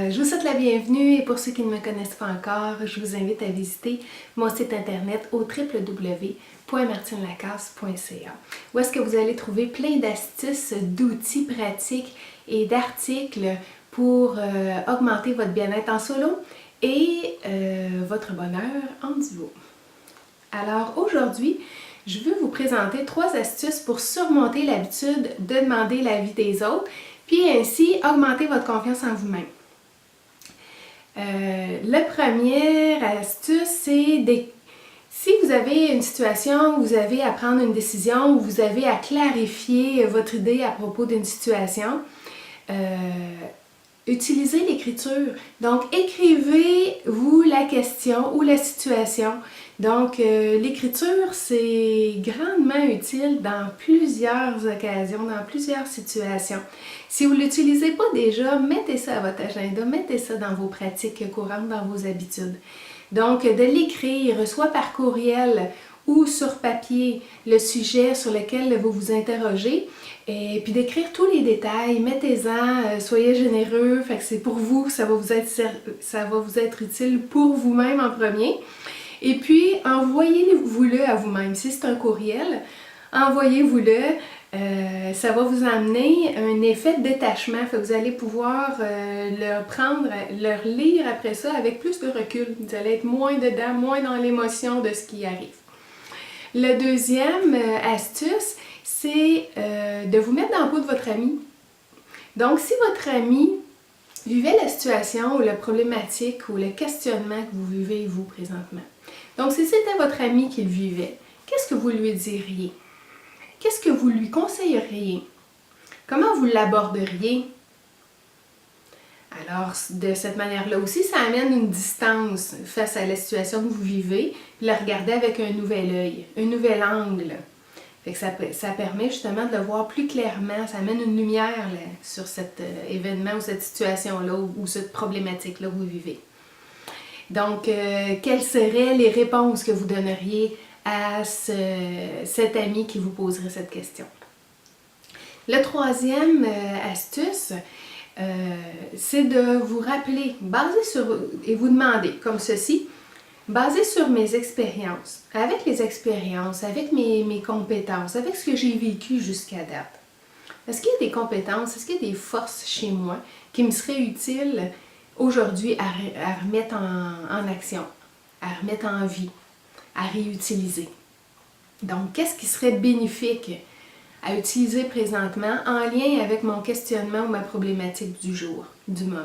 je vous souhaite la bienvenue et pour ceux qui ne me connaissent pas encore, je vous invite à visiter mon site internet au www.martinelacasse.ca où est-ce que vous allez trouver plein d'astuces, d'outils pratiques et d'articles pour augmenter votre bien-être en solo et votre bonheur en duo. Alors aujourd'hui, je veux vous présenter 3 astuces pour surmonter l'habitude de demander l'avis des autres puis ainsi augmenter votre confiance en vous-même. La première astuce, c'est si vous avez une situation où vous avez à prendre une décision, où vous avez à clarifier votre idée à propos d'une situation, utilisez l'écriture. Donc, écrivez-vous la question ou la situation. Donc, l'écriture, c'est grandement utile dans plusieurs occasions, dans plusieurs situations. Si vous ne l'utilisez pas déjà, mettez ça à votre agenda, mettez ça dans vos pratiques courantes, dans vos habitudes. Donc, de l'écrire, soit par courriel ou sur papier, le sujet sur lequel vous vous interrogez, et puis d'écrire tous les détails, mettez-en, soyez généreux, fait que c'est pour vous, ça va vous être utile pour vous-même en premier. Et puis, envoyez-vous-le à vous-même. Si c'est un courriel, envoyez-vous-le. Ça va vous amener un effet de détachement. Fait que vous allez pouvoir le relire après ça avec plus de recul. Vous allez être moins dedans, moins dans l'émotion de ce qui arrive. La deuxième astuce, c'est de vous mettre dans la peau de votre ami. Donc, si votre ami vivait la situation ou la problématique ou le questionnement que vous vivez vous présentement. Donc, si c'était votre ami qui le vivait, qu'est-ce que vous lui diriez? Qu'est-ce que vous lui conseilleriez? Comment vous l'aborderiez? Alors, de cette manière-là aussi, ça amène une distance face à la situation que vous vivez, puis la regarder avec un nouvel œil, un nouvel angle. Fait que ça permet justement de le voir plus clairement, ça amène une lumière là, sur cet événement ou cette situation-là ou cette problématique-là que vous vivez. Donc, quelles seraient les réponses que vous donneriez à cet ami qui vous poserait cette question? La troisième astuce, c'est de vous rappeler, et vous demander comme ceci, basé sur mes expériences, avec les expériences, avec mes compétences, avec ce que j'ai vécu jusqu'à date. Est-ce qu'il y a des compétences, est-ce qu'il y a des forces chez moi qui me seraient utiles aujourd'hui à remettre en action, à remettre en vie, à réutiliser? Donc, qu'est-ce qui serait bénéfique à utiliser présentement en lien avec mon questionnement ou ma problématique du jour, du moment?